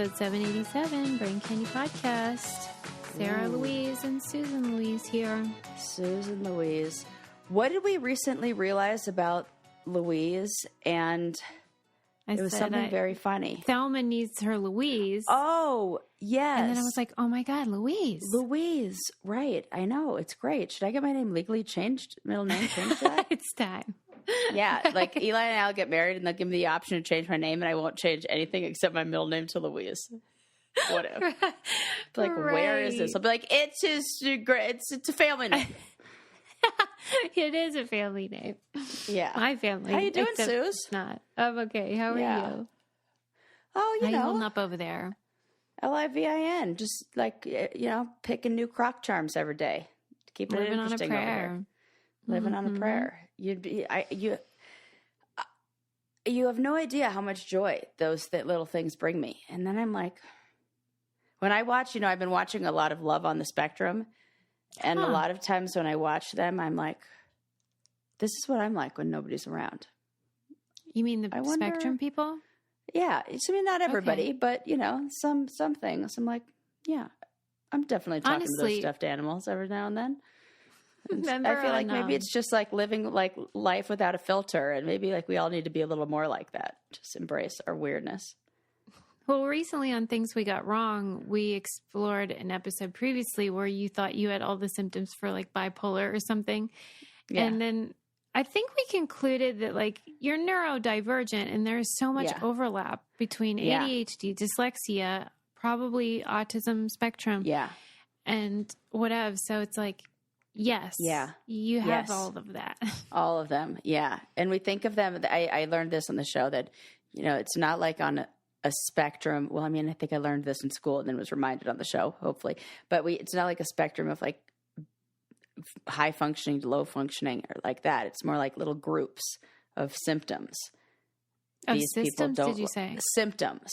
episode 787, Brain Candy Podcast. Sarah Louise and Susan Louise here. Susan Louise. What did we recently realize about Louise? And it was something very funny. Thelma needs her Louise. Oh, yes. And then I was like, oh my God, Louise. Louise, right. I know. It's great. Should I get my name legally changed? Middle name changed to that? It's time. Yeah, like Eli and I will get married and they'll give me the option to change my name and I won't change anything except my middle name to Louise. Whatever. Like, where is this? I'll be like, it's a family name. It is a family name. Yeah. My family. How you doing, Suze? It's not. I'm okay. How are you? Oh, How you holding up over there? LIVIN. Just like, picking new crock charms every day. Keeping it interesting over here. Living on a prayer. You have no idea how much joy those little things bring me. And then I'm like, when I watch, I've been watching a lot of Love on the Spectrum. And a lot of times when I watch them, I'm like, this is what I'm like when nobody's around. You mean the Spectrum people? Yeah. Not everybody, but, some things. I'm like, yeah, I'm definitely talking to those stuffed animals every now and then. I feel like maybe it's just like living like life without a filter, and maybe like we all need to be a little more like that. Just embrace our weirdness. Well, recently on Things We Got Wrong, we explored an episode previously where you thought you had all the symptoms for like bipolar or something. Yeah. And then I think we concluded that like you're neurodivergent and there's so much overlap between ADHD, dyslexia, probably autism spectrum. Yeah. And whatever. So it's like, yes. Yeah. You have all of that. All of them. Yeah. And we think of them. I learned this on the show that, it's not like on a spectrum. Well, I think I learned this in school and then was reminded on the show, hopefully. But it's not like a spectrum of like high functioning to low functioning or like that. It's more like little groups of symptoms. These systems, people did you say? Symptoms.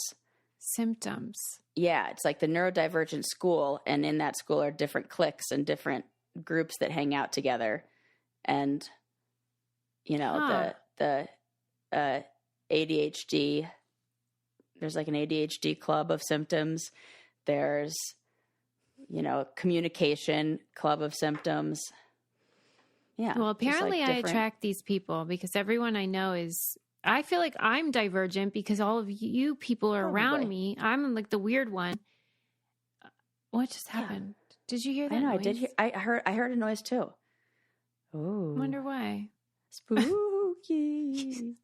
Symptoms. Yeah. It's like the neurodivergent school. And in that school are different cliques and different groups that hang out together, and the ADHD, there's like an ADHD club of symptoms. There's a communication club of symptoms. Yeah. Well, apparently I attract these people because everyone I know I feel like I'm divergent because all of you people are around me. I'm like the weird one. What just happened? Did you hear that? I know. Noise? I did hear. I heard a noise too. Oh, wonder why. Spooky.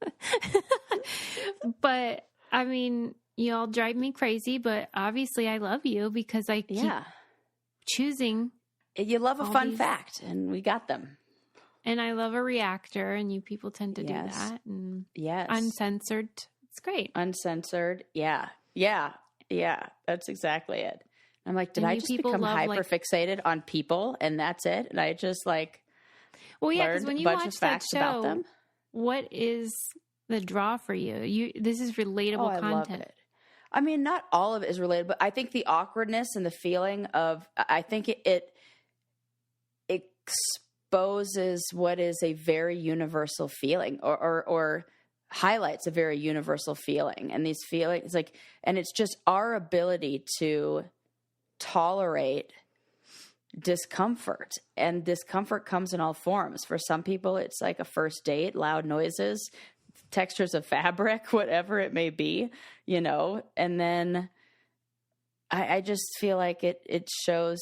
But y'all drive me crazy. But obviously, I love you because I keep choosing. You love a fun fact, and we got them. And I love a reactor, and you people tend to do that. And uncensored. It's great. Uncensored. Yeah. That's exactly it. I'm like, did I just become hyper-fixated on people and that's it? And I just learned when you a bunch watch of facts that show, about them. What is the draw for you? This is relatable content. I love it. Not all of it is related, but I think the awkwardness and the feeling of, I think it exposes what is a very universal feeling or highlights a very universal feeling. And these feelings and it's just our ability to tolerate discomfort, and discomfort comes in all forms. For some people it's like a first date, loud noises, textures of fabric, whatever it may be, and then I just feel like it shows,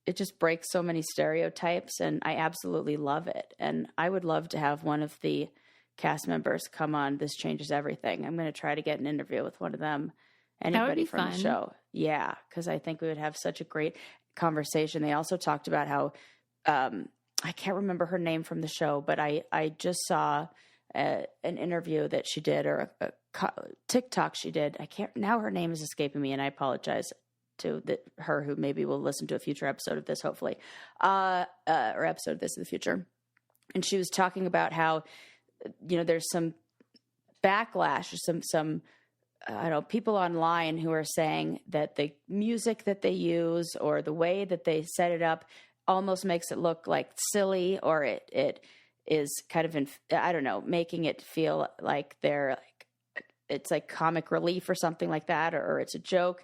it just breaks so many stereotypes, and I absolutely love it. And I would love to have one of the cast members come on This Changes Everything. I'm going to try to get an interview with one of them. Anybody from the show. Yeah, because I think we would have such a great conversation. They also talked about how, I can't remember her name from the show, but I just saw an interview that she did, or a TikTok she did. Now her name is escaping me, and I apologize to her who maybe will listen to a future episode of this, hopefully, or episode of this in the future. And she was talking about how, there's some backlash, or some people online who are saying that the music that they use or the way that they set it up almost makes it look like silly, or it is kind of, making it feel like they're it's like comic relief or something like that, or it's a joke.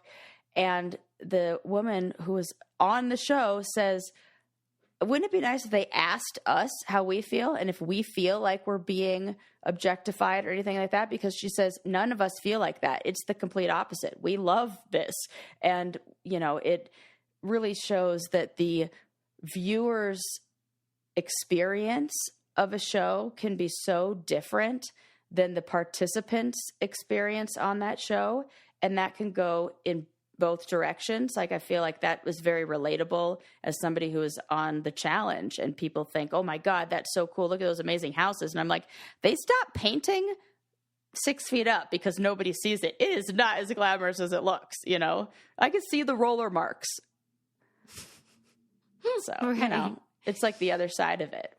And the woman who was on the show says, wouldn't it be nice if they asked us how we feel and if we feel like we're being objectified or anything like that? Because she says none of us feel like that. It's the complete opposite. We love this. And, you know, it really shows that the viewer's experience of a show can be so different than the participant's experience on that show. And that can go in both directions. Like, I feel like that was very relatable as somebody who was on the challenge, and people think, oh my God, that's so cool. Look at those amazing houses. And I'm like, they stopped painting 6 feet up because nobody sees it. It is not as glamorous as it looks. You know, I can see the roller marks. So, right. You know, it's like the other side of it.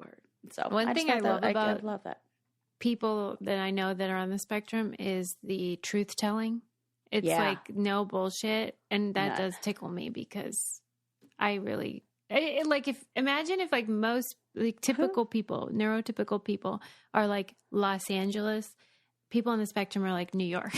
So one thing I love about I love that. People that I know that are on the spectrum is the truth telling. It's like no bullshit. And that does tickle me because I really, imagine if like most like typical people, neurotypical people are like Los Angeles, people on the spectrum are like New York.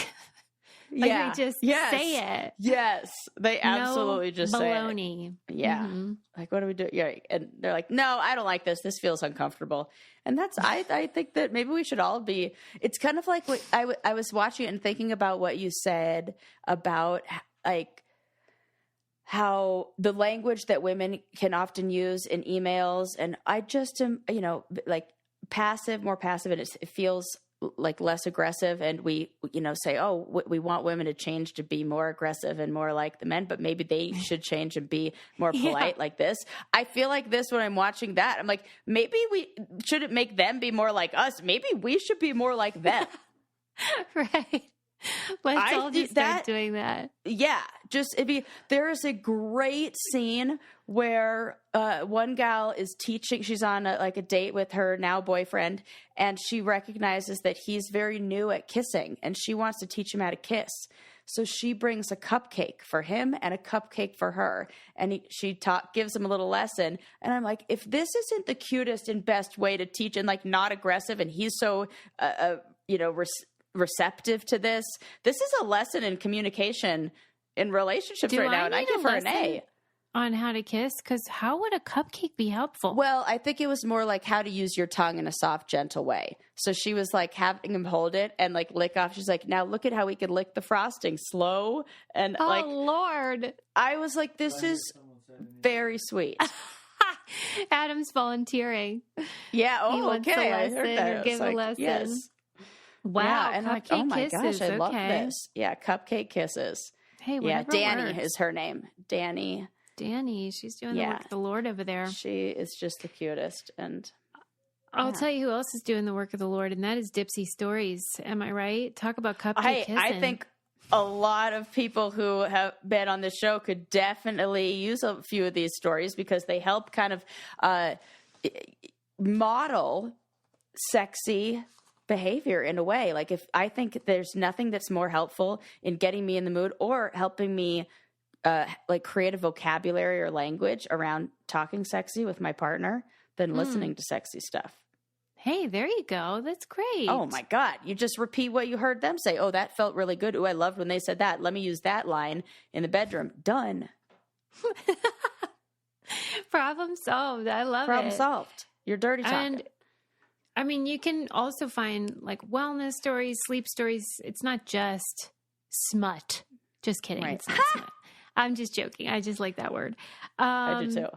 Like they just say it. Yes. They absolutely just baloney. Say it. Yeah. Mm-hmm. Like, what do we do? Yeah. And they're like, no, I don't like this. This feels uncomfortable. And that's, I think that maybe we should all be, it's kind of like what I was watching and thinking about what you said about like how the language that women can often use in emails. And I just am, you know, like more passive, and it feels like less aggressive, and we, you know, say, oh, we want women to change to be more aggressive and more like the men, but maybe they should change and be more polite like this. I feel like this when I'm watching that. I'm like, maybe we shouldn't make them be more like us. Maybe we should be more like them. Right. Let's all just start doing that. Yeah. There is a great scene where one gal is teaching, she's on a date with her now boyfriend, and she recognizes that he's very new at kissing, and she wants to teach him how to kiss. So she brings a cupcake for him and a cupcake for her, and she gives him a little lesson. And I'm like, if this isn't the cutest and best way to teach, and like not aggressive, and he's so receptive to this is a lesson in communication in relationships right now, and I give her an A on how to kiss, because how would a cupcake be helpful? Well, I think it was more like how to use your tongue in a soft, gentle way. So she was like having him hold it and like lick off. She's like, now look at how we could lick the frosting slow. And Lord, I was like, this is very sweet. Adam's volunteering. Yeah. Oh, he wants okay. A lesson, I heard that. or give a lesson. Yes. Wow. Yeah, and cupcake like, oh my kisses. gosh, I love this. Yeah, cupcake kisses. Hey, Danny is her name. Danny, she's doing the work of the Lord over there. She is just the cutest. And I'll tell you who else is doing the work of the Lord, and that is Dipsy Stories. Am I right? Talk about cupcake kissing. I think a lot of people who have been on this show could definitely use a few of these stories, because they help kind of model sexy behavior in a way. Like, if I think there's nothing that's more helpful in getting me in the mood or helping me create a vocabulary or language around talking sexy with my partner than listening to sexy stuff. Hey, there you go. That's great. Oh my God. You just repeat what you heard them say. Oh, that felt really good. Oh, I loved when they said that. Let me use that line in the bedroom. Done. Problem solved. I love it. Problem solved. You're dirty talking. And I mean, you can also find like wellness stories, sleep stories. It's not just smut. Just kidding. Right. It's not smut. I'm just joking. I just like that word. I do too.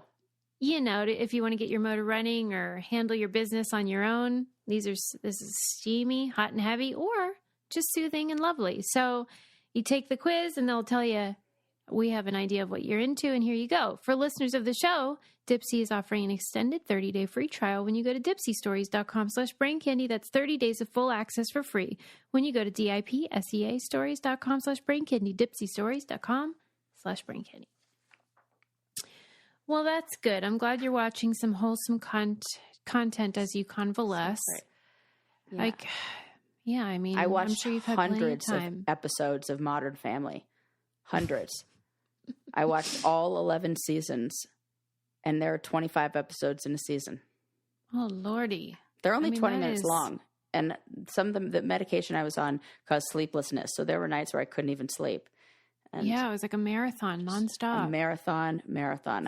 You know, if you want to get your motor running or handle your business on your own, this is steamy, hot and heavy, or just soothing and lovely. So you take the quiz and they'll tell you, we have an idea of what you're into, and here you go. For listeners of the show, Dipsy is offering an extended 30-day free trial when you go to dipsystories.com/braincandy. That's 30 days of full access for free when you go to dipseastories.com/braincandy, dipsystories.com/braincandy. Well, that's good. I'm glad you're watching some wholesome content as you convalesce. Right. Yeah. I mean, I watched I'm sure you've had hundreds plenty of of episodes of Modern Family. Hundreds. I watched all 11 seasons, and there are 25 episodes in a season. Oh, Lordy. They're only 20 minutes long. And some of the medication I was on caused sleeplessness. So there were nights where I couldn't even sleep. And it was like a marathon, nonstop. A marathon. A marathon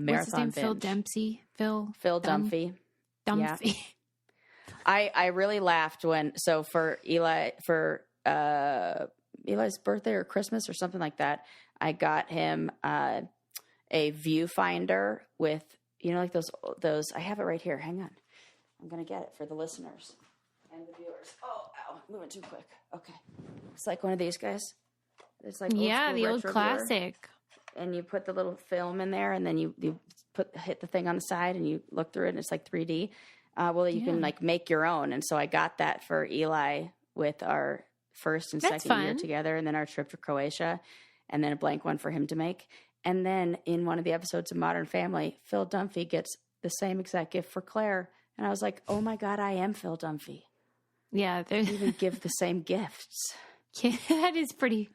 what's his name? binge. Phil Dempsey. Phil Dunphy. Dunphy. Yeah. I really laughed for Eli's birthday or Christmas or something like that, I got him a viewfinder with, like those, I have it right here. Hang on. I'm going to get it for the listeners and the viewers. Oh, ow, moving too quick. Okay. It's like one of these guys. It's like the old classic. Viewer. And you put the little film in there, and then you hit the thing on the side, and you look through it, and it's like 3D. You can like make your own. And so I got that for Eli with our first and second year together, and then our trip to Croatia, and then a blank one for him to make. And then in one of the episodes of Modern Family, Phil Dunphy gets the same exact gift for Claire. And I was like, oh my God, I am Phil Dunphy. Yeah. They even give the same gifts. Yeah, that is pretty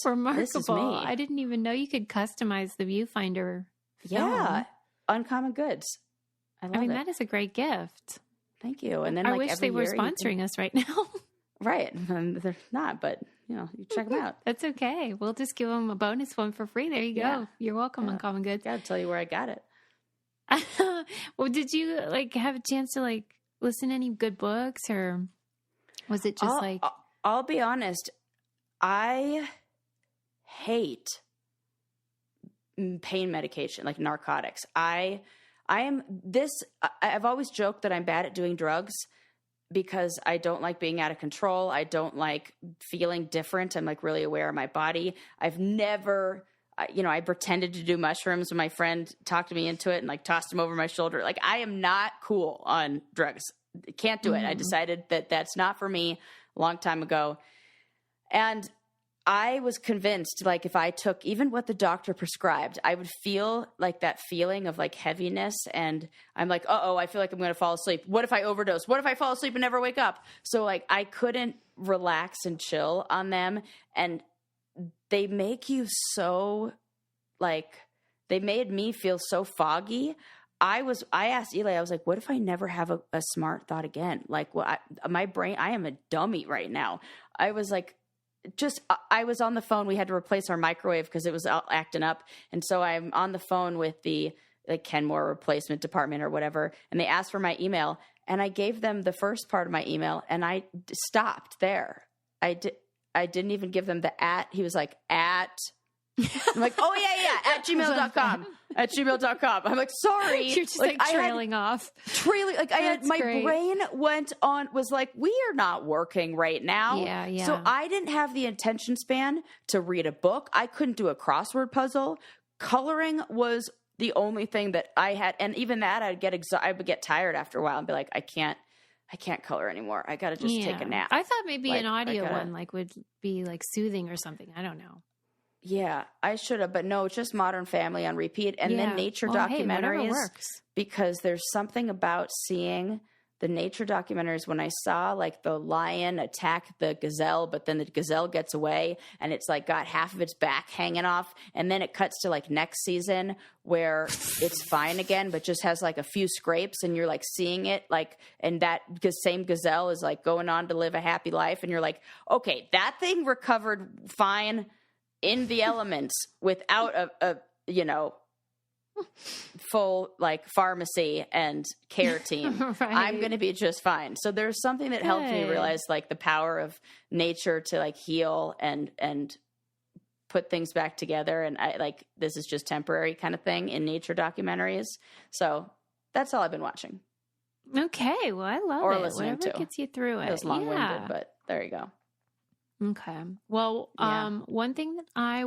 remarkable. This is me. I didn't even know you could customize the viewfinder. Yeah. Uncommon Goods. I mean, that is a great gift. Thank you. And then I wish they were sponsoring us right now. Right. They're not, but you check them out. That's okay. We'll just give them a bonus one for free. There you go. Yeah. You're welcome, Uncommon Goods. Gotta tell you where I got it. Well, did you have a chance to listen to any good books, or was it just I'll be honest. I hate pain medication, like narcotics. I've always joked that I'm bad at doing drugs because I don't like being out of control. I don't like feeling different. I'm like really aware of my body. I've never, I pretended to do mushrooms when my friend talked me into it and like tossed them over my shoulder. Like I am not cool on drugs. Can't do it. I decided that that's not for me a long time ago. And I was convinced, like, if I took even what the doctor prescribed, I would feel like that feeling of like heaviness. And I'm like, I feel like I'm going to fall asleep. What if I overdose? What if I fall asleep and never wake up? So like, I couldn't relax and chill on them. And they make you so they made me feel so foggy. I asked Eli, I was like, what if I never have a smart thought again? Like, my brain, I am a dummy right now. I was like, I was on the phone. We had to replace our microwave because it was acting up. And so I'm on the phone with the Kenmore replacement department or whatever. And they asked for my email, and I gave them the first part of my email, and I stopped there. I didn't even give them the @ He was like, I'm like, oh yeah, at gmail.com. At gmail.com. I'm like, sorry. You're just trailing off. My brain was like, we are not working right now. Yeah. So I didn't have the attention span to read a book. I couldn't do a crossword puzzle. Coloring was the only thing that I had. And even that I would get tired after a while and be like, I can't color anymore. I got to just take a nap. I thought maybe an audio one would be soothing or something. I don't know. Yeah, I should have, but no, it's just Modern Family on repeat. And then nature documentaries, works. Because there's something about seeing the nature documentaries. When I saw the lion attack the gazelle, but then the gazelle gets away and it's got half of its back hanging off. And then it cuts to next season where it's fine again, but just has a few scrapes, and you're seeing it and that same gazelle is going on to live a happy life. And you're like, okay, that thing recovered fine in the elements without a full pharmacy and care team. Right. I'm going to be just fine. So there's something that helped me realize the power of nature to heal and put things back together. And I this is just temporary kind of thing in nature documentaries. So that's all I've been watching. Okay. Well, I love or it. Listening Whatever to. Gets you through it. It was long-winded, but there you go. Okay. Well, one thing that I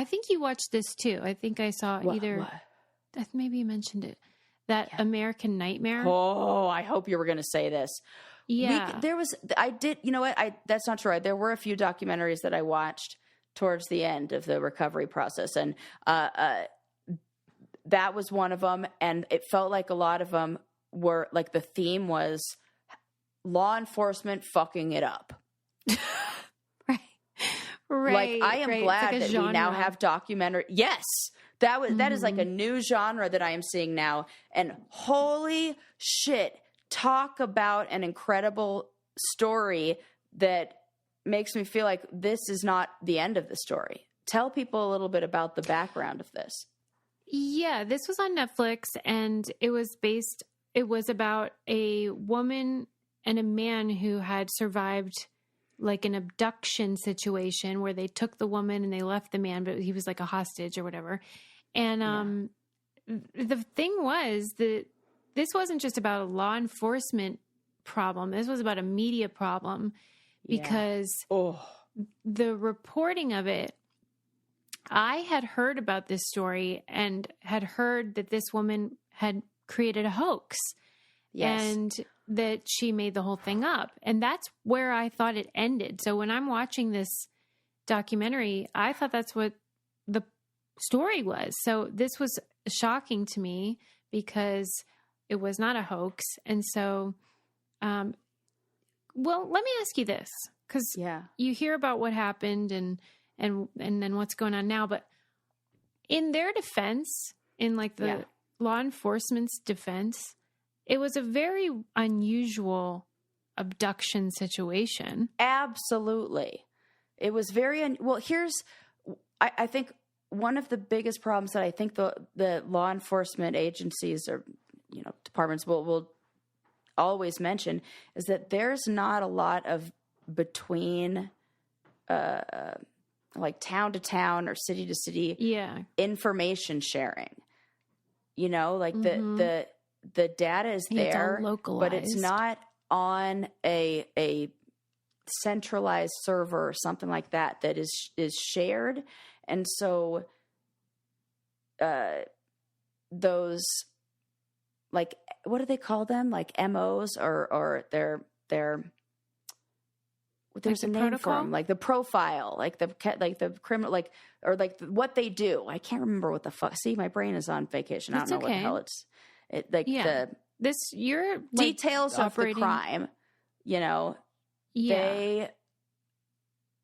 think you watched this too. I think I saw maybe you mentioned it. That American Nightmare. Oh, I hope you were going to say this. Yeah. That's not true. There were a few documentaries that I watched towards the end of the recovery process. And, that was one of them. And it felt like a lot of them were the theme was law enforcement fucking it up. Right. I am glad that we now have documentary. Yes, that is a new genre that I am seeing now. And holy shit, talk about an incredible story that makes me feel like this is not the end of the story. Tell people a little bit about the background of this. Yeah, this was on Netflix, and it was about a woman and a man who had survived like an abduction situation where they took the woman and they left the man, but he was like a hostage or whatever. And the thing was that this wasn't just about a law enforcement problem. This was about a media problem because the reporting of it, I had heard about this story and had heard that this woman had created a hoax and that she made the whole thing up. And that's where I thought it ended. So when I'm watching this documentary, I thought that's what the story was. So this was shocking to me because it was not a hoax. And so, well, let me ask you this, because you hear about what happened and then what's going on now, but in their defense, in like the law enforcement's defense, it was a very unusual abduction situation. Absolutely. It was very, well, I think one of the biggest problems that I think the law enforcement agencies or, departments will always mention is that there's not a lot of between, like town to town or city to city information sharing, like the data is there, but it's not on a centralized server or something like that is shared. And so, those, like, what do they call them? Like MOs or there's like a name protocol? for them, like the profile, like the criminal, like, or like what they do. I can't remember what the fuck. See, my brain is on vacation. I don't know what the hell you're details like of the crime, they,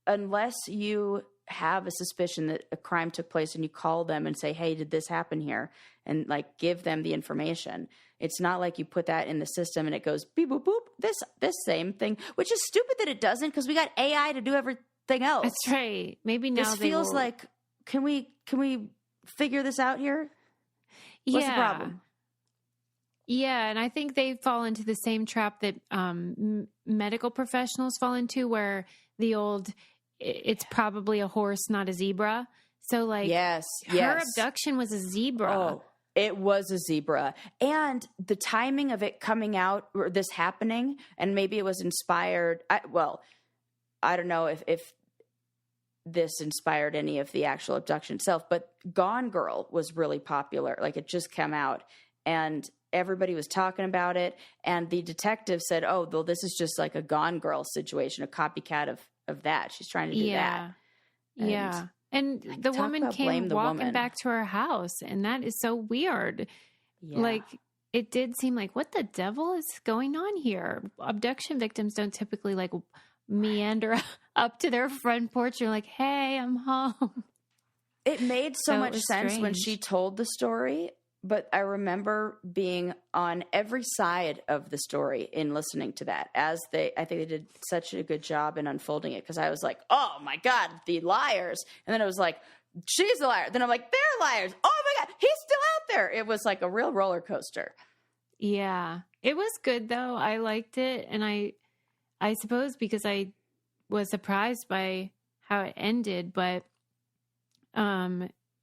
unless you have a suspicion that a crime took place and you call them and say, hey, did this happen here? And like give them the information. It's not like you put that in the system and it goes beep, boop, boop, this same thing, which is stupid that it doesn't, because we got AI to do everything else. That's right. Maybe now this feels like, can we figure this out here? What's the problem? Yeah, and I think they fall into the same trap that medical professionals fall into, where it's probably a horse, not a zebra. So like, her abduction was a zebra. Oh, it was a zebra. And the timing of it coming out, or this happening, and maybe it was inspired. I don't know if this inspired any of the actual abduction itself, but Gone Girl was really popular. Like, it just came out and everybody was talking about it. And the detective said, oh, well, this is just like a Gone Girl situation, a copycat of that. She's trying to do that. And the woman came walking back to her house, and that is so weird. Yeah. Like, it did seem like, what the devil is going on here? Abduction victims don't typically like meander up to their front porch. You're like, hey, I'm home. It made so much sense when she told the story, but I remember being on every side of the story in listening to that, I think they did such a good job in unfolding it, because I was like, oh my God, the liars. And then it was like, she's a liar. Then I'm like, they're liars. Oh my God, he's still out there. It was like a real roller coaster. Yeah, it was good though. I liked it. And I suppose because I was surprised by how it ended, but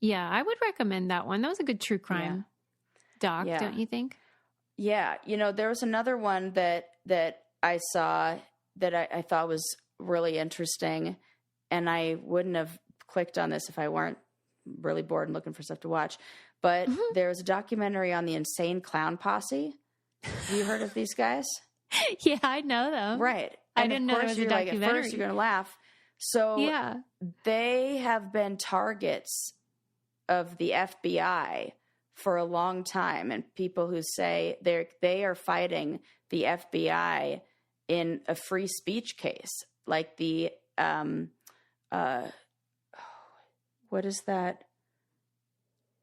yeah, I would recommend that one. That was a good true crime doc, don't you think? Yeah. There was another one that I saw that I thought was really interesting, and I wouldn't have clicked on this if I weren't really bored and looking for stuff to watch. But there was a documentary on the Insane Clown Posse. Have you heard of these guys? Yeah, I know them. Right. I didn't know there was a documentary. At first you're going to laugh. So they have been targets of the FBI for a long time, and people who say they are fighting the FBI in a free speech case, like the what is that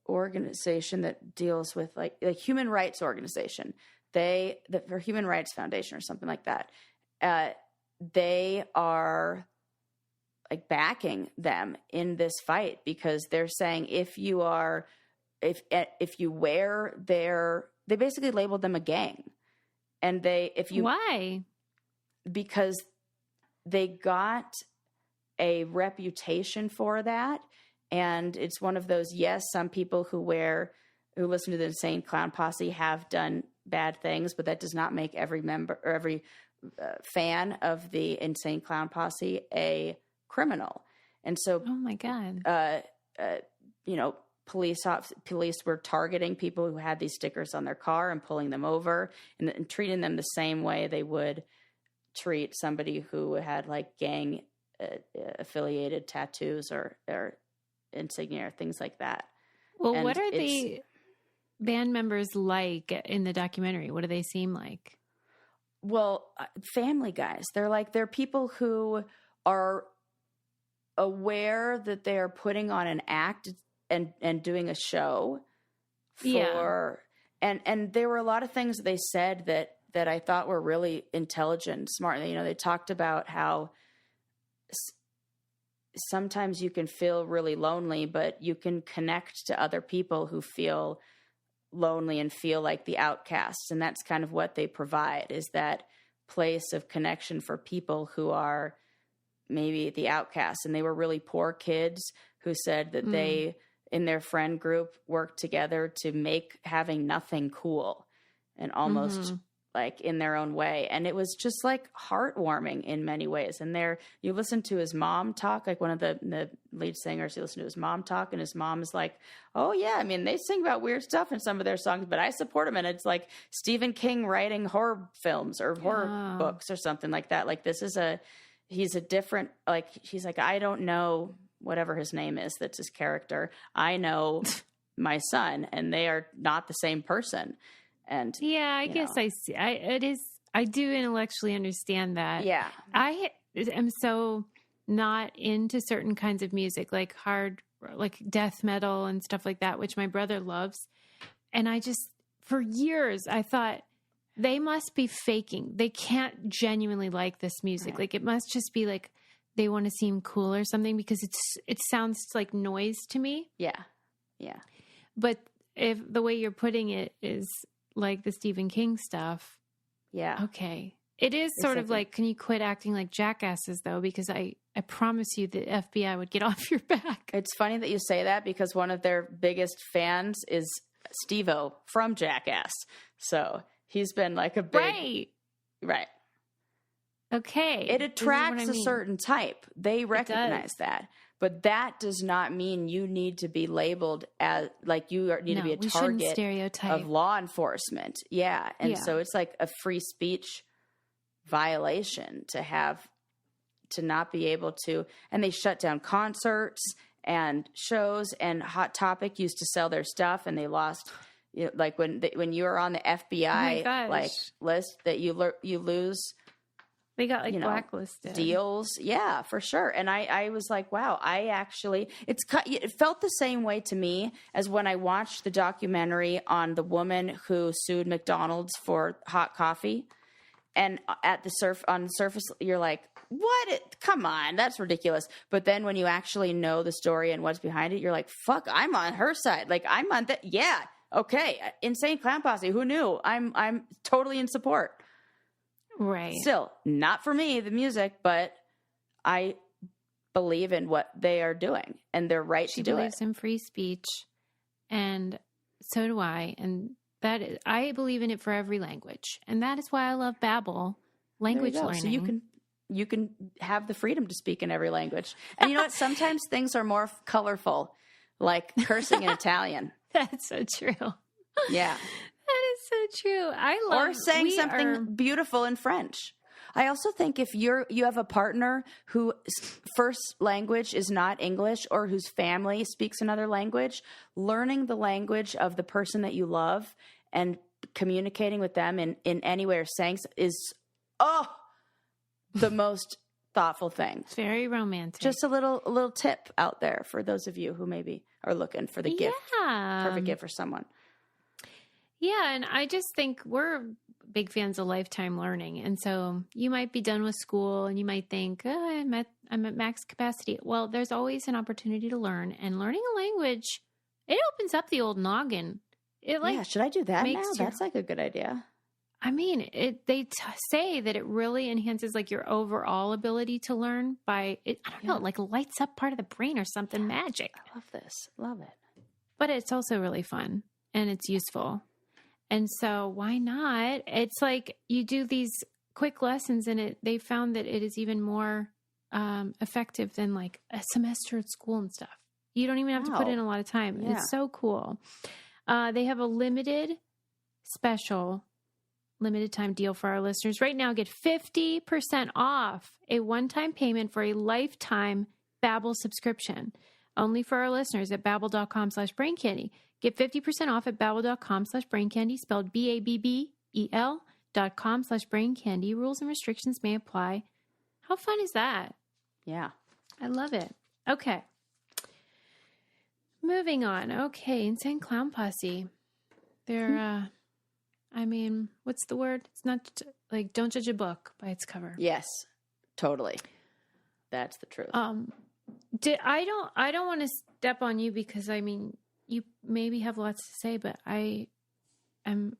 organization that deals with like human rights organization for Human Rights Foundation or something like that, they are like backing them in this fight because they're saying if you wear they basically labeled them a gang. And why? Because they got a reputation for that. And it's one of those, yes, some people who listen to the Insane Clown Posse have done bad things, but that does not make every member or every fan of the Insane Clown Posse a criminal. And so, oh my God, police were targeting people who had these stickers on their car and pulling them over and treating them the same way they would treat somebody who had like gang affiliated tattoos or insignia or things like that. Well, and what are the band members like in the documentary? What do they seem like? Well, family guys. They're people who are aware that they are putting on an act and doing a show for, and there were a lot of things they said that I thought were really intelligent, smart. They talked about how sometimes you can feel really lonely, but you can connect to other people who feel lonely and feel like the outcasts. And that's kind of what they provide, is that place of connection for people who are maybe the outcasts. And they were really poor kids who said that they, in their friend group, worked together to make having nothing cool and almost like in their own way. And it was just like heartwarming in many ways. And you listen to his mom talk, like one of the lead singers, you listen to his mom talk, and his mom is like, oh yeah, I mean, they sing about weird stuff in some of their songs, but I support them. And it's like Stephen King writing horror films or horror books or something like that. Like he's a different, like, he's like, I don't know whatever his name is, that's his character. I know my son, and they are not the same person. And yeah, I guess I see. I do intellectually understand that. Yeah. I am so not into certain kinds of music, like hard, like death metal and stuff like that, which my brother loves. And I just, for years, I thought they must be faking. They can't genuinely like this music. Right. Like it must just be like they want to seem cool or something, because it sounds like noise to me. Yeah. Yeah. But if the way you're putting it is like the Stephen King stuff. Yeah. Okay. It is sort of like, can you quit acting like jackasses though? Because I promise you the FBI would get off your back. It's funny that you say that, because one of their biggest fans is Steve-O from Jackass. So he's been like a big... Right. Okay. It attracts a certain type. They recognize that. But that does not mean you need to be labeled as, like, need to be a target of law enforcement. Yeah. And so it's like a free speech violation to not be able to, and they shut down concerts and shows, and Hot Topic used to sell their stuff, and they lost, like when you are on the FBI like list, that you lose. They got like blacklisted deals. Yeah, for sure. And I was like, wow, it felt the same way to me as when I watched the documentary on the woman who sued McDonald's for hot coffee. And on the surface, you're like, what? Come on, that's ridiculous. But then when you actually know the story and what's behind it, you're like, fuck, I'm on her side. Like, I'm on that. Yeah. Okay. Insane Clown Posse. Who knew? I'm totally in support. Right. Still, not for me, the music, but I believe in what they are doing, and they're right to do it. She believes in free speech, and so do I. And I believe in it for every language, and that is why I love Babbel, language learning. So you can have the freedom to speak in every language. And you know what? Sometimes things are more colorful, like cursing in Italian. That's so true. Yeah. So true. Or saying something beautiful in French. I also think if you have a partner whose first language is not English, or whose family speaks another language, learning the language of the person that you love and communicating with them in any way or saying is the most thoughtful thing. It's very romantic. Just a little tip out there for those of you who maybe are looking for the gift, perfect gift for someone. Yeah, and I just think we're big fans of lifetime learning. And so you might be done with school and you might think, oh, I'm at max capacity. Well, there's always an opportunity to learn. And learning a language, it opens up the old noggin. It should I do that now? makes That's like a good idea. I mean, they say that it really enhances like your overall ability to learn by it. I don't know, like lights up part of the brain or something magic. I love this. Love it. But it's also really fun and it's useful. And so why not? It's like you do these quick lessons and they found that it is even more effective than like a semester at school and stuff. You don't even have to put in a lot of time. Yeah. It's so cool. They have a limited time deal for our listeners. Right now, get 50% off a one-time payment for a lifetime Babbel subscription. Only for our listeners at babbel.com/braincandy. Get 50% off at babbel.com/braincandy, spelled BABBEL.com/braincandy. Rules and restrictions may apply. How fun is that? Yeah. I love it. Okay. Moving on. Okay, Insane Clown Posse. They're, I mean, what's the word? It's not like don't judge a book by its cover. Yes, totally. That's the truth. I don't want to step on you because I mean, you maybe have lots to say, but I am.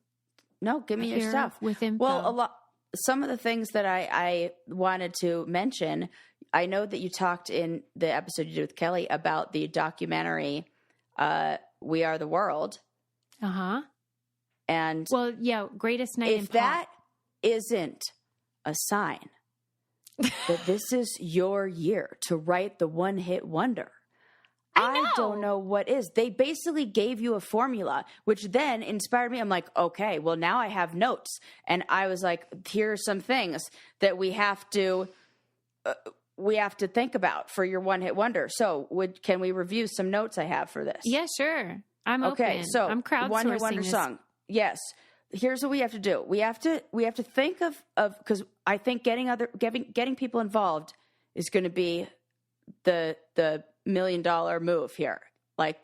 No, give me your stuff with info. Well, some of the things that I wanted to mention. I know that you talked in the episode you did with Kelly about the documentary, "We Are the World." And greatest night. If that isn't a sign that this is your year to write the one-hit wonder, I don't know what is. They basically gave you a formula, which then inspired me. I'm like, okay, well now I have notes, and I was like, here are some things that we have to think about for your one-hit wonder. So, can we review some notes I have for this? Yeah, sure. I'm open. Okay, so I'm crowdsourcing one-hit wonder this. song. Yes. Here's what we have to do. We have to think of because I think getting people involved is going to be the $1 million move here. Like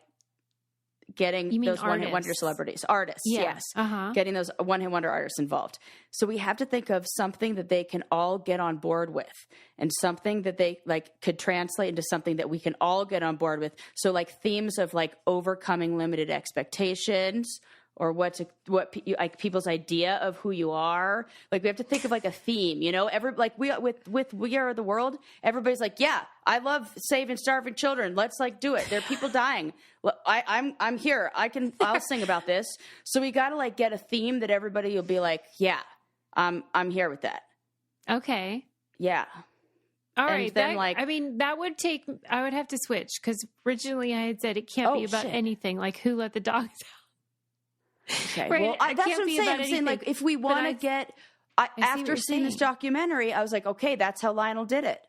getting those one-hit wonder celebrities, artists, yes. Getting those one-hit wonder artists involved. So we have to think of something that they can all get on board with, and something that they like could translate into something that we can all get on board with. So like themes of like overcoming limited expectations, or what people's idea of who you are. Like we have to think of like a theme, you know. With We Are the World, everybody's like, yeah, I love saving starving children. Let's like do it. There are people dying. Well, I'm here. I'll sing about this. So we got to like get a theme that everybody will be like, yeah, I'm here with that. Okay. Yeah. All right. Then that would take. I would have to switch because originally I had said it can't be about anything. Like who let the dogs out. Okay. Right. Well, that's what I'm saying. I'm saying, like, if we want to after seeing this documentary, I was like, okay, that's how Lionel did it.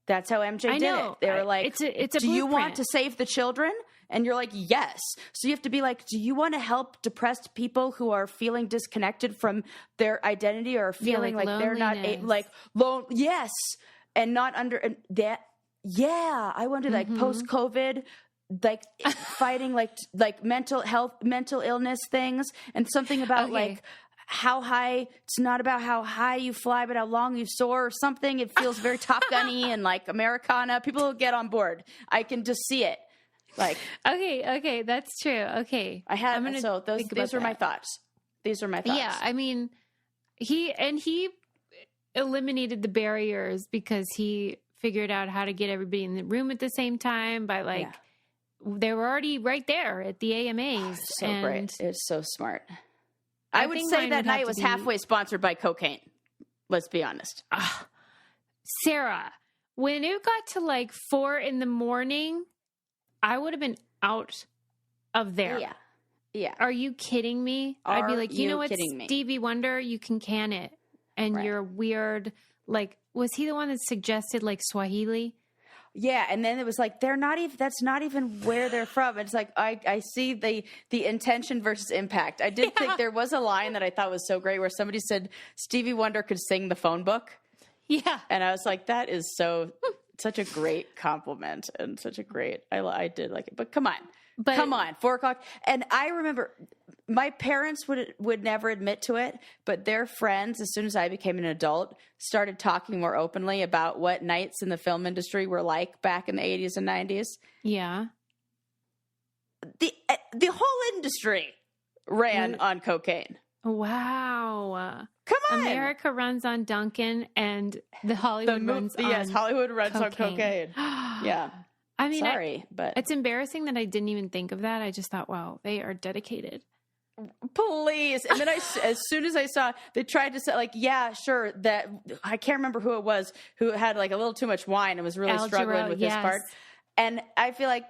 That's how MJ did it. They were like, it's a do you want to save the children? And you're like, yes. So you have to be like, do you want to help depressed people who are feeling disconnected from their identity or feeling like they're not alone? Yes. And not under that. Yeah. I want to like post-COVID, like fighting like mental illness things, and something about like how high. It's not about how high you fly, but how long you soar or something. It feels very Top Gun-y and like Americana. People will get on board. I can just see it. Like okay, that's true. Okay, these were my thoughts. These are my thoughts. Yeah, I mean, he eliminated the barriers because he figured out how to get everybody in the room at the same time by like. Yeah. They were already right there at the AMAs. Great. It's so smart. I would say that night was halfway sponsored by cocaine. Let's be honest. Sarah, when it got to like 4 a.m, I would have been out of there. Yeah. Yeah. Are you kidding me? I'd be like, you know what, Stevie Wonder, you can it. And you're weird. Like, was he the one that suggested like Swahili? Yeah, and then it was like that's not even where they're from. It's like I see the intention versus impact. I did think there was a line that I thought was so great where somebody said Stevie Wonder could sing the phone book. Yeah. And I was like, that is such a great compliment and such a great I did like it. But come on. 4 o'clock. And I remember my parents would never admit to it, but their friends, as soon as I became an adult, started talking more openly about what nights in the film industry were like back in the 80s and 90s. Yeah. The whole industry ran on cocaine. Wow. Come on. America runs on Duncan and the Hollywood runs on Yes, Hollywood runs cocaine. on cocaine. Yeah. I mean, but it's embarrassing that I didn't even think of that. I just thought, wow, they are dedicated. Please. And then as soon as I saw, they tried to say like, yeah, sure, that I can't remember who it was who had like a little too much wine and was really struggling with this part. And I feel like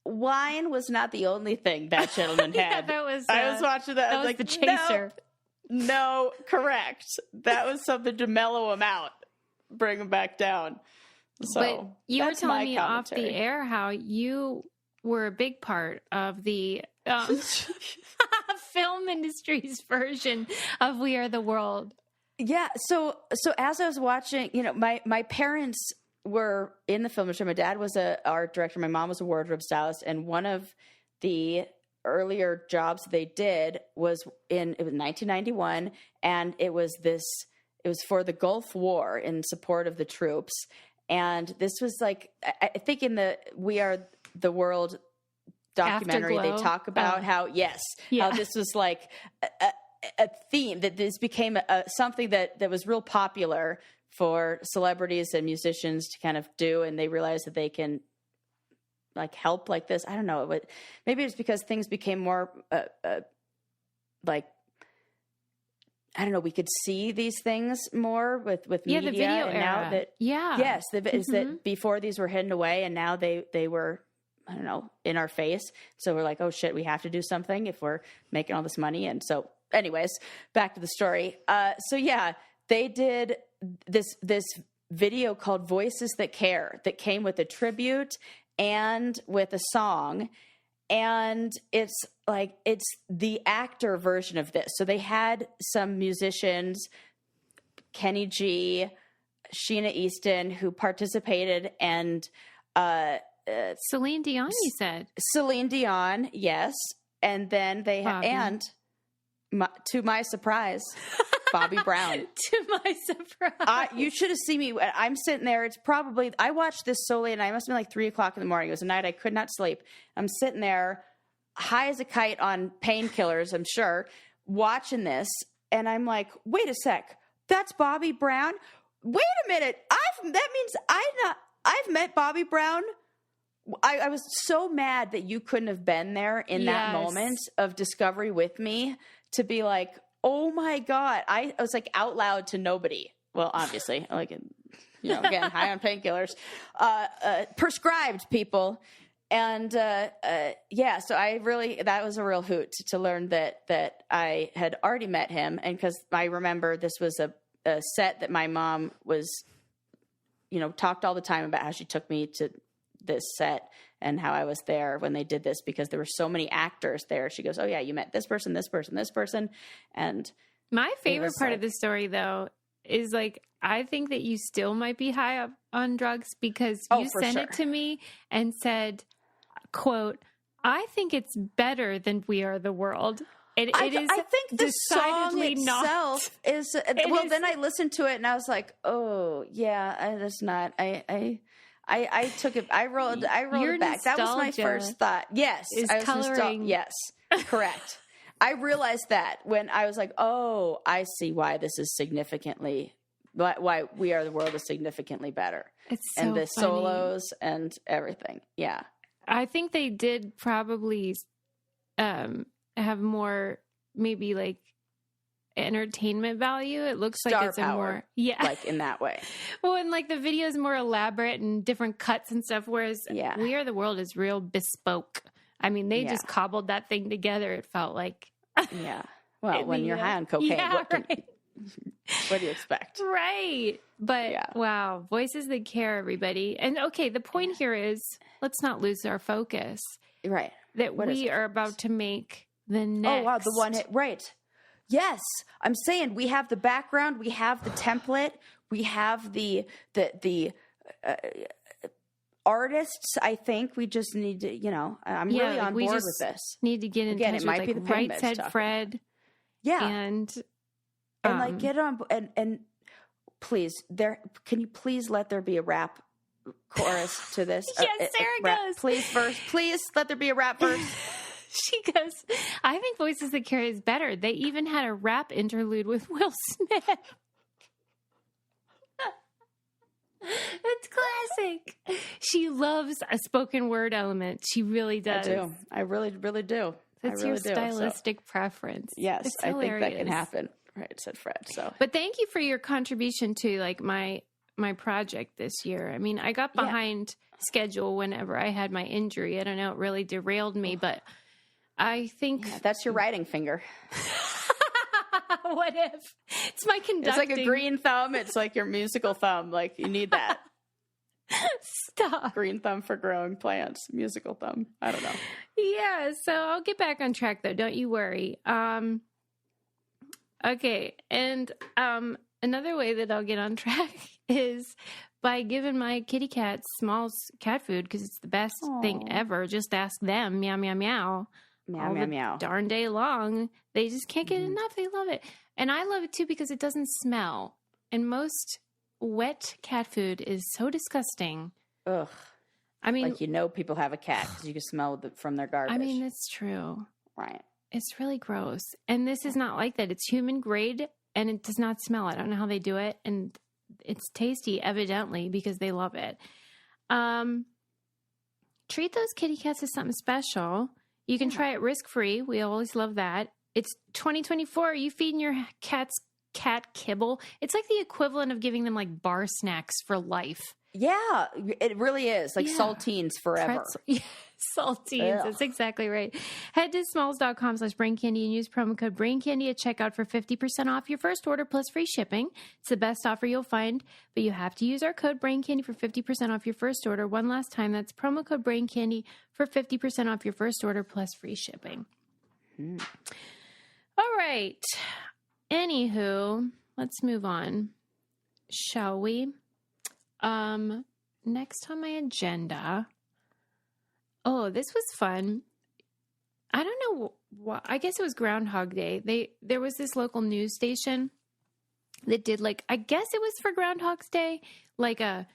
wine was not the only thing that gentleman had. That was, I was watching that. I was like the chaser. No, correct. That was something to mellow him out, bring him back down. So, but you were telling me off the air how you were a big part of the film industry's version of We Are the World. Yeah. So as I was watching, my parents were in the film industry. My dad was an art director. My mom was a wardrobe stylist. And one of the earlier jobs they did was it was 1991. And it was for the Gulf War in support of the troops. And this was like, I think in the We Are the World documentary, Afterglow. they talk about how this was like a theme, that this became something that was real popular for celebrities and musicians to kind of do. And they realized that they can like help like this. I don't know, but maybe it's because things became more like, I don't know, we could see these things more with media. The video and era. Now that, yes, is that before these were hidden away and now they were, I don't know, in our face. So we're like, oh shit, we have to do something if we're making all this money. And so anyways, back to the story. So yeah, they did this video called Voices That Care that came with a tribute and with a song. And it's the actor version of this. So they had some musicians, Kenny G, Sheena Easton, who participated, and Celine Dion, you said. Celine Dion, yes. And then they had, to my surprise, Bobby Brown. To my surprise. You should have seen me. I'm sitting there. It's probably, I watched this so late, and I must have been like 3:00 in the morning. It was a night I could not sleep. I'm sitting there, high as a kite on painkillers, I'm sure, watching this. And I'm like, wait a sec. That's Bobby Brown? Wait a minute. I've met Bobby Brown. I was so mad that you couldn't have been there in that moment of discovery with me to be like, oh my God. I was like out loud to nobody. Well, obviously, like, again, high on painkillers, prescribed people. And, so that was a real hoot to learn that I had already met him. And cause I remember this was a set that my mom was, talked all the time about how she took me to this set and how I was there when they did this because there were so many actors there. She goes, oh yeah, you met this person, this person, this person. And my favorite part of the story though is like, I think that you still might be high up on drugs because you sent it to me and said, quote, I think it's better than We Are the World. It is. I think the song itself not. Is then I listened to it and I was like, oh yeah, that's not. I took it. I rolled it back. That was my first thought. Yes, I was coloring. Yes, correct. I realized that when I was like, oh, I see why this is significantly. Why We Are the World is significantly better. It's so and the funny. solos and everything. Yeah. I think they did probably have more maybe like entertainment value. It looks like it's power, like in that way. Well, and like the video is more elaborate and different cuts and stuff, whereas We Are the World is real bespoke. I mean, they just cobbled that thing together. It felt like Well, when you're high on cocaine, what do you expect? Right. But wow, Voices That Care, everybody. And okay, the point here is let's not lose our focus. Right. That we are about to make the next. Oh, wow. The one hit. Right. Yes. I'm saying we have the background. We have the template. We have the artists, I think we just need to, I'm really on board with this. Need to get in touch with like Right Said Fred. Yeah. And like get on and please can you please let there be a rap chorus to this? Yes, Sarah goes. Please let there be a rap verse. She goes, I think Voices That Carry is better. They even had a rap interlude with Will Smith. It's classic. She loves a spoken word element. She really does. I do. I really, really do. That's your stylistic preference. Yes, I think that can happen. Right, said Fred. So, but thank you for your contribution to like my project this year. I mean, I got behind schedule whenever I had my injury. I don't know, it really derailed me, but I think that's your writing finger. What if it's my conducting? It's like a green thumb. It's like your musical thumb. Like you need that. Stop. Green thumb for growing plants. Musical thumb. I don't know. Yeah. So I'll get back on track though. Don't you worry. Okay. And another way that I'll get on track is by giving my kitty cats Smalls cat food because it's the best thing ever. Just ask them. Meow, meow, meow. Meow, meow, meow. Darn day long. They just can't get enough. They love it. And I love it too because it doesn't smell. And most wet cat food is so disgusting. Ugh. I mean, like people have a cat because you can smell from their garbage. I mean, that's true. Right. It's really gross. And this is not like that. It's human grade and it does not smell. I don't know how they do it. And it's tasty, evidently, because they love it. Treat those kitty cats as something special. You can try it risk-free. We always love that. It's 2024. Are you feeding your cats cat kibble? It's like the equivalent of giving them like bar snacks for life. Yeah, it really is. Like saltines forever. Saltines. Ugh. That's exactly right. Head to smalls.com/braincandy and use promo code braincandy at checkout for 50% off your first order plus free shipping. It's the best offer you'll find, but you have to use our code braincandy for 50% off your first order. One last time, that's promo code braincandy for 50% off your first order plus free shipping. All right. Anywho, let's move on. Shall we? Next on my agenda. Oh, this was fun. I don't know what, I guess it was Groundhog Day. There was this local news station that did I guess it was for Groundhog's Day, like a,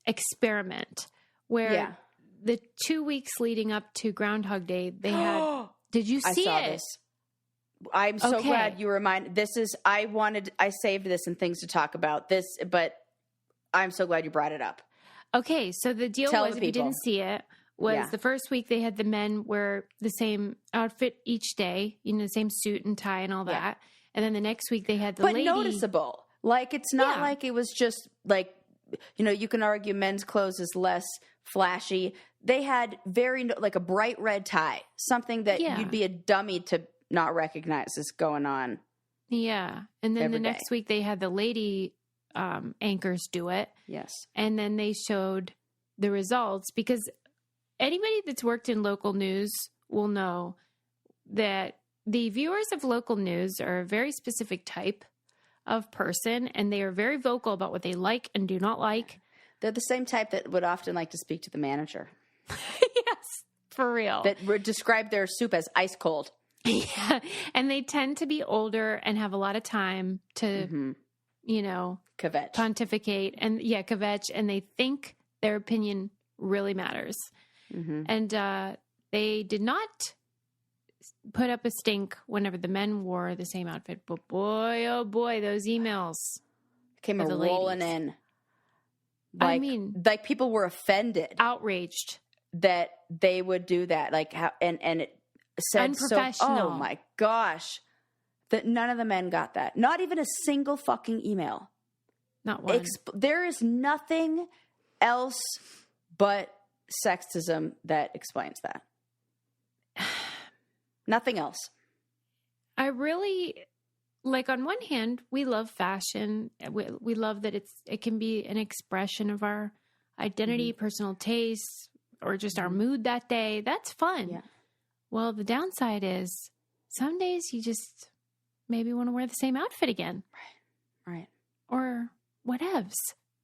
experiment where the 2 weeks leading up to Groundhog Day, they had, did you see it? I saw this. I'm so glad you reminded, I saved this and things to talk about this, but I'm so glad you brought it up. Okay, so the deal was, if you didn't see it, was the first week they had the men wear the same outfit each day, the same suit and tie and all that. And then the next week they had the lady. But noticeable. Like, it's not like it was just you can argue men's clothes is less flashy. They had a bright red tie, something that you'd be a dummy to not recognize is going on. Yeah. And then the next week they had the lady anchors do it. Yes. And then they showed the results because anybody that's worked in local news will know that the viewers of local news are a very specific type of person and they are very vocal about what they like and do not like. They're the same type that would often like to speak to the manager. Yes, for real. That would describe their soup as ice cold. Yeah. And they tend to be older and have a lot of time to, kvetch. Pontificate and kvetch, and they think their opinion really matters. Mm-hmm. And they did not put up a stink whenever the men wore the same outfit, but boy, oh boy, those emails came rolling in. Like people were offended, outraged that they would do that. Like how and it said so. Oh my gosh, that none of the men got that. Not even a single fucking email. Not one. There is nothing else but sexism that explains that. Nothing else. I really, on one hand, we love fashion. We love that it can be an expression of our identity, personal tastes, or just our mood that day. That's fun. Yeah. Well, the downside is some days you just maybe want to wear the same outfit again. Right. Or whatevs.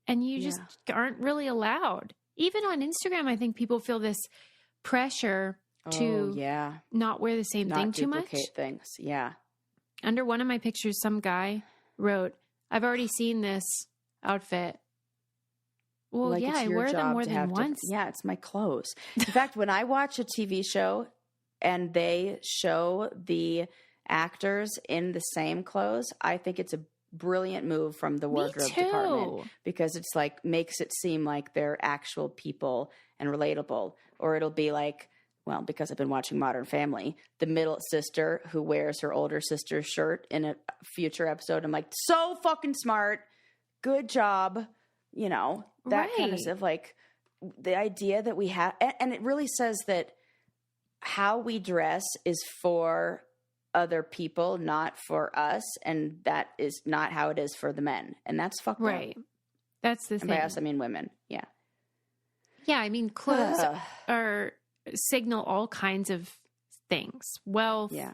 and you just aren't really allowed. Even on Instagram, I think people feel this pressure to not wear the same thing too much. Not duplicate things. Yeah. Under one of my pictures, some guy wrote, "I've already seen this outfit." Well, like I wear them more than once. Yeah, it's my clothes. In fact, when I watch a TV show and they show the actors in the same clothes, I think it's a brilliant move from the wardrobe department, because it's like makes it seem like they're actual people and relatable. Or it'll be like, well, because I've been watching Modern Family, the middle sister who wears her older sister's shirt in a future episode. I'm like, so fucking smart. Good job. You know, that kind of stuff, like the idea that we have, and it really says that how we dress is for other people, not for us. And that is not how it is for the men. And that's fucked up. Right. That's the thing. And by us, I mean women. Yeah. Yeah. I mean, clothes signal all kinds of things. Wealth. Yeah.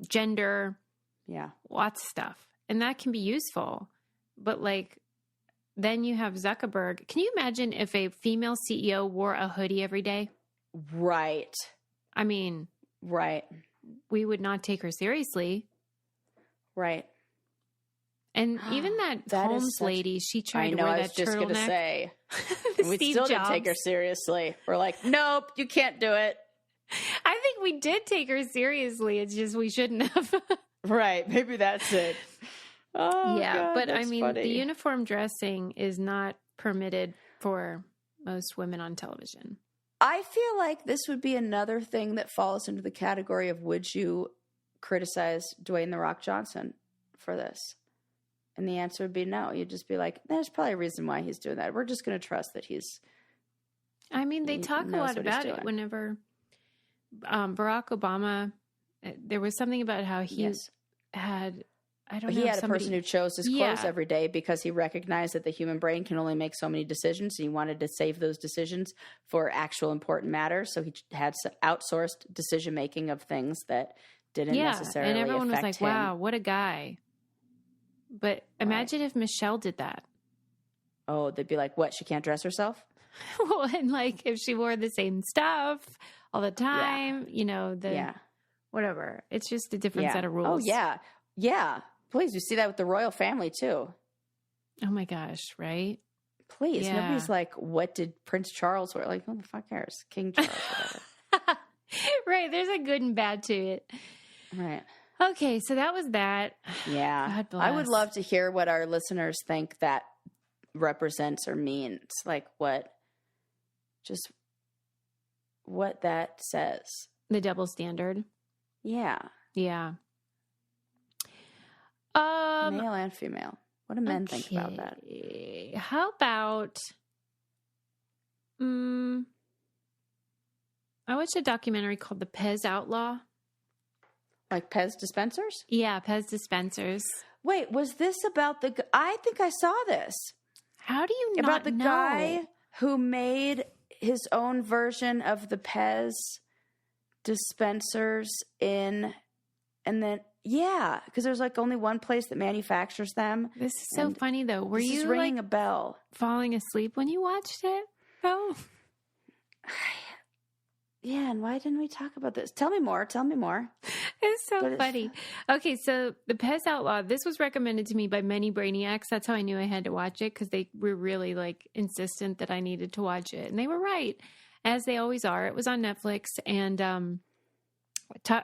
Gender. Yeah. Lots of stuff. And that can be useful. But like, then you have Zuckerberg. Can you imagine if a female CEO wore a hoodie every day? Right. I mean, right. We would not take her seriously. Right. And even that Holmes lady, she tried to wear that turtleneck. I was just going to say. We still didn't take her seriously. We're like, nope, you can't do it. I think we did take her seriously. It's just we shouldn't have. Right. Maybe that's it. Oh, yeah, God, but I mean, funny. The uniform dressing is not permitted for most women on television. I feel like this would be another thing that falls into the category of, would you criticize Dwayne "The Rock" Johnson for this? And the answer would be no. You'd just be like, there's probably a reason why he's doing that. We're just going to trust that he's... I mean, they talk a lot about it whenever Barack Obama, there was something about how he had... He had a person who chose his clothes every day because he recognized that the human brain can only make so many decisions. And he wanted to save those decisions for actual important matters. So he had outsourced decision making of things that didn't necessarily and everyone was like, him. "Wow, what a guy!" But imagine if Michelle did that. Oh, they'd be like, "What? She can't dress herself?" Well, and like if she wore the same stuff all the time, you know, whatever. It's just a different set of rules. Oh yeah. Please, we see that with the royal family, too. Oh, my gosh, right? Please. Yeah. Nobody's like, what did Prince Charles wear? Like, who the fuck cares? King Charles, whatever. Right. There's a good and bad to it. Right. Okay, so that was that. Yeah. God bless. I would love to hear what our listeners think that represents or means. Like, what that says. The double standard. Yeah. Yeah. Male and female. What do men think about that? How about I watched a documentary called The Pez Outlaw. Like Pez dispensers? Yeah, Pez dispensers. Wait, was this about I think I saw this. How do you not about the know? Guy who made his own version of the Pez dispensers and then because there's like only one place that manufactures them. This is so funny though. Were you ringing a bell? Falling asleep when you watched it? Oh, yeah. And why didn't we talk about this? Tell me more. It's so funny. Okay, so the Pez Outlaw. This was recommended to me by many brainiacs. That's how I knew I had to watch it, because they were really like insistent that I needed to watch it, and they were right, as they always are. It was on Netflix, and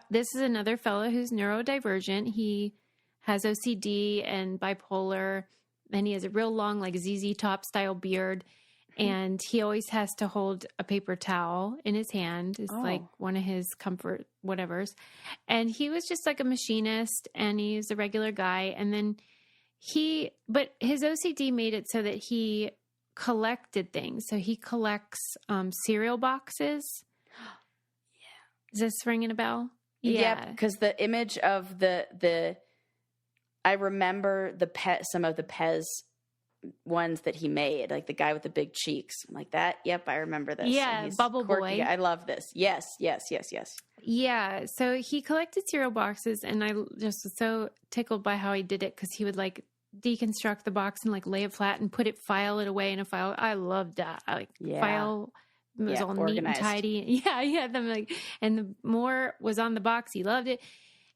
this is another fellow who's neurodivergent. He has OCD and bipolar, and he has a real long, like ZZ Top style beard. And he always has to hold a paper towel in his hand. It's like one of his comfort whatevers. And he was just like a machinist, and he's a regular guy. And then but his OCD made it so that he collected things. So he collects cereal boxes. Is this ringing a bell? Yeah, because the image of the I remember some of the Pez ones that he made, like the guy with the big cheeks. I'm like, that. Yep, I remember this. Yeah, Bubble quirky. Boy. I love this. Yes. Yeah, so he collected cereal boxes, and I just was so tickled by how he did it, because he would like deconstruct the box and like lay it flat and file it away in a file. I loved that. I like file. It was all organized. Neat and tidy. Yeah. Them like, and the more was on the box, he loved it.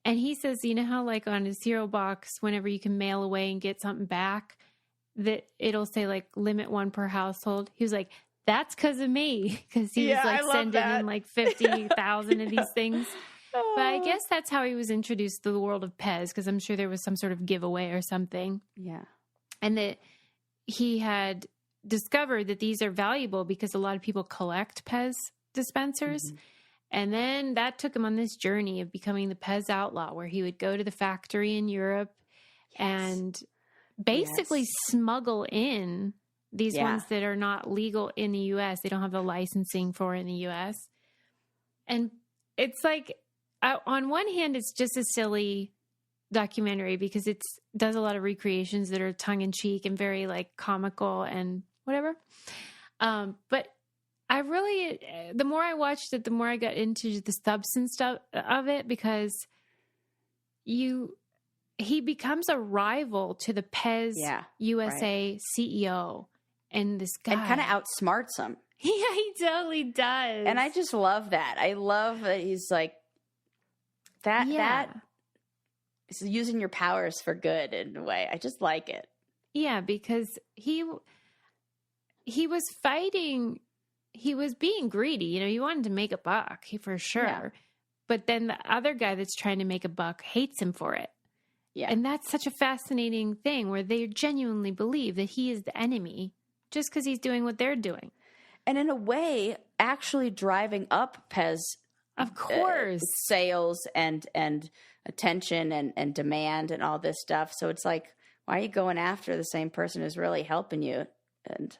And he says, you know how like on a cereal box, whenever you can mail away and get something back, that it'll say like limit 1 per household. He was like, that's because of me. Because he was like sending in like 50,000 of these things. Oh. But I guess that's how he was introduced to the world of Pez, because I'm sure there was some sort of giveaway or something. Yeah. And that he had discovered that these are valuable because a lot of people collect Pez dispensers. Mm-hmm. And then that took him on this journey of becoming the Pez outlaw, where he would go to the factory in Europe and basically smuggle in these ones that are not legal in the U.S. They don't have the licensing for in the U.S. And it's like, on one hand, it's just a silly documentary because it does a lot of recreations that are tongue-in-cheek and very like comical and whatever. But I really, the more I watched it, the more I got into the substance stuff of it, because he becomes a rival to the Pez USA CEO, and this guy, and kind of outsmarts him. Yeah, he totally does. And I just love that. I love that he's like that. Yeah. That is using your powers for good in a way. I just like it. Yeah, because he was fighting. He was being greedy. You know, he wanted to make a buck for sure. Yeah. But then the other guy that's trying to make a buck hates him for it. Yeah. And that's such a fascinating thing where they genuinely believe that he is the enemy just because he's doing what they're doing. And in a way, actually driving up Pez, of course, sales and attention and demand and all this stuff. So it's like, why are you going after the same person who's really helping you? And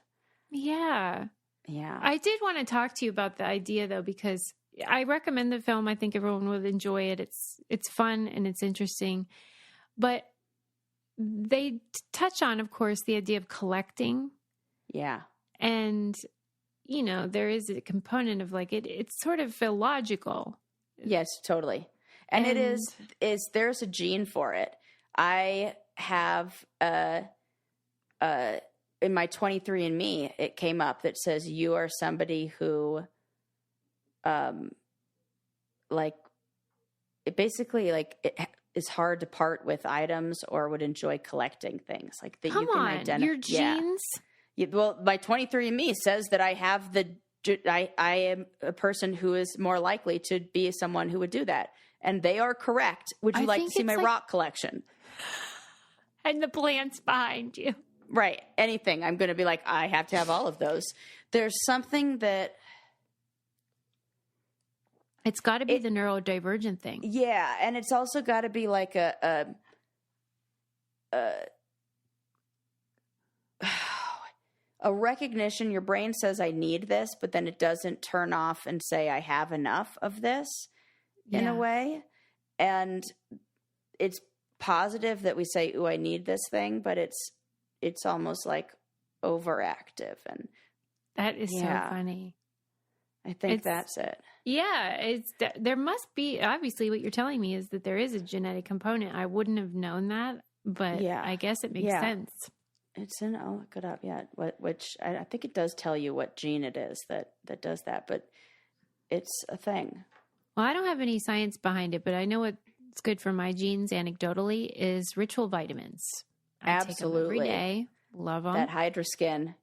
yeah. I did want to talk to you about the idea though, because I recommend the film. I think everyone would enjoy it. It's fun and it's interesting, but they touch on, of course, the idea of collecting. Yeah. And, you know, there is a component of like, it's sort of illogical. Yes, totally. And it is there's a gene for it. I have, in my 23andMe, it came up that says you are somebody who, like, it basically, like, it is hard to part with items or would enjoy collecting things. Like, that you can identify. Your genes? Yeah, well, my 23andMe says that I have I am a person who is more likely to be someone who would do that. And they are correct. Would you like to see my rock collection? And the plants behind you. Right. Anything. I'm going to be like, I have to have all of those. There's something that... It's got to be the neurodivergent thing. Yeah. And it's also got to be like a recognition. Your brain says, I need this, but then it doesn't turn off and say, I have enough of this in a way. And it's positive that we say, ooh, I need this thing, but it's almost like overactive. And that is so funny. I think that's it. Yeah. There must be, obviously what you're telling me is that there is a genetic component. I wouldn't have known that, but I guess it makes sense. I'll look it up. Yeah. Which I think it does tell you what gene it is that does that, but it's a thing. Well, I don't have any science behind it, but I know what's good for my genes anecdotally is ritual vitamins. I take them every day. Love them. That Hydra Skin.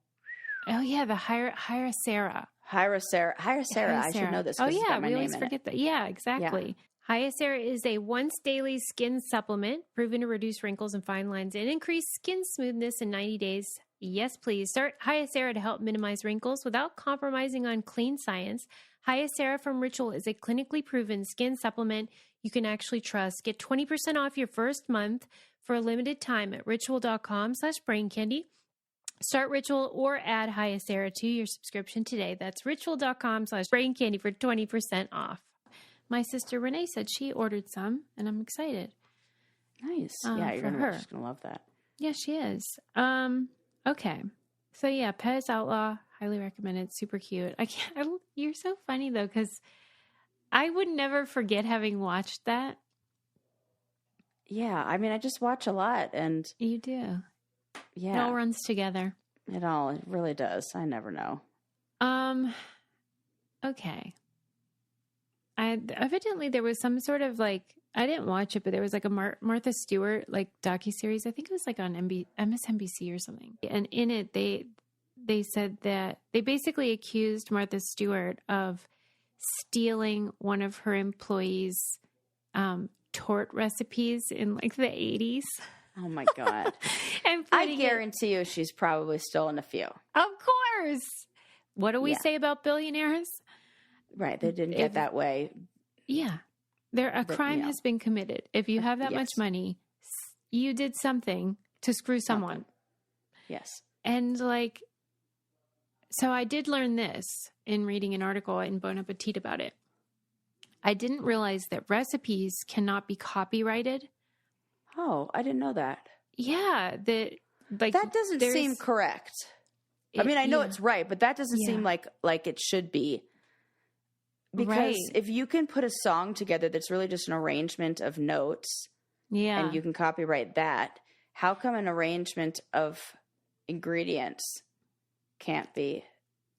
Oh yeah, the Hyacera. Hyacera. I should know this. Oh yeah, we always forget that. Yeah, exactly. Yeah. Hyacera is a once daily skin supplement proven to reduce wrinkles and fine lines and increase skin smoothness in 90 days. Yes, please. Start Hyacera to help minimize wrinkles without compromising on clean science. Hyacera from Ritual is a clinically proven skin supplement you can actually trust. Get 20% off your first month for a limited time at ritual.com/braincandy. Start Ritual or add Hyacera to your subscription today. That's ritual.com/braincandy for 20% off. My sister Renee said she ordered some, and I'm excited. Nice. Yeah, she's going to love that. Yeah, she is. Okay. So yeah, Pez Outlaw, highly recommended. Super cute. You're so funny though, because I would never forget having watched that. Yeah, I mean, I just watch a lot, and You do. yeah, It all runs together. it really does. I never know. Okay. Evidently there was some sort of like, I didn't watch it, but there was like a Martha Stewart like docuseries. I think it was like on MSNBC or something. And in it, they said that they basically accused Martha Stewart of stealing one of her employees' tort recipes in like the 80s. Oh my God. And I guarantee you she's probably stolen a few. Of course. What do we say about billionaires? Right. They didn't get that way. Yeah. A crime has been committed. If you have that much money, you did something to screw someone. Yes. And like, so I did learn this in reading an article in Bon Appetit about it. I didn't realize that recipes cannot be copyrighted. Oh, I didn't know that. Yeah. That doesn't seem correct. I mean, I know it's right, but that doesn't seem like it should be. Because if you can put a song together that's really just an arrangement of notes, and you can copyright that, how come an arrangement of ingredients can't be?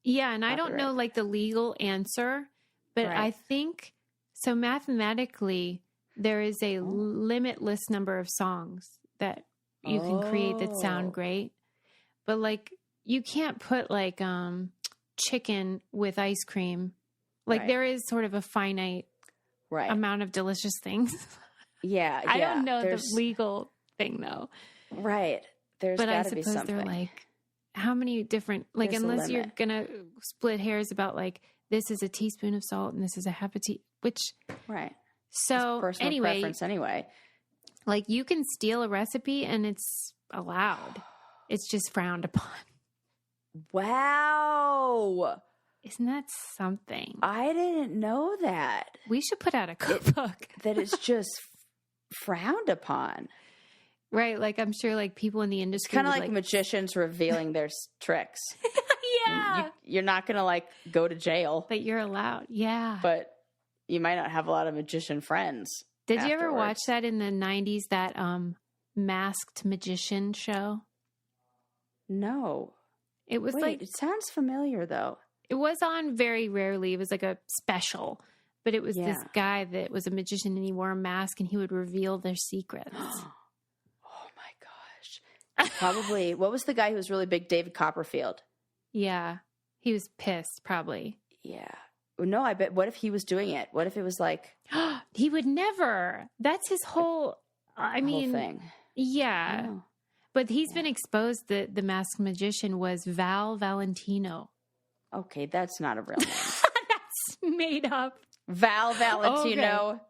Yeah, and I don't know like the legal answer, but I think so mathematically there is a limitless number of songs that you can create that sound great. But like you can't put like chicken with ice cream. Like there is sort of a finite amount of delicious things. Yeah. I don't know the legal thing though. Right. But I suppose they're like, how many different, like, unless you're going to split hairs about like, this is a teaspoon of salt and this is a half a which. Right. So personal preference anyway. Like you can steal a recipe and it's allowed. It's just frowned upon. Wow. Isn't that something? I didn't know that. We should put out a cookbook. That it's just frowned upon. Right. Like I'm sure like people in the industry. It's kind of like magicians revealing their tricks. Yeah. You're not going to like go to jail. But you're allowed. Yeah. But you might not have a lot of magician friends. Did you ever watch that in the 90s, that Masked Magician show? No. It was it sounds familiar though. It was on very rarely. It was like a special, but it was this guy that was a magician and he wore a mask and he would reveal their secrets. Oh my gosh. Probably, what was the guy who was really big? David Copperfield. Yeah. He was pissed, probably. Yeah. No, I bet. What if he was doing it? What if it was like. He would never. That's his whole, whole thing. Yeah. Oh. But he's been exposed that the masked magician was Val Valentino. Okay, that's not a real name. That's made up. Val Valentino.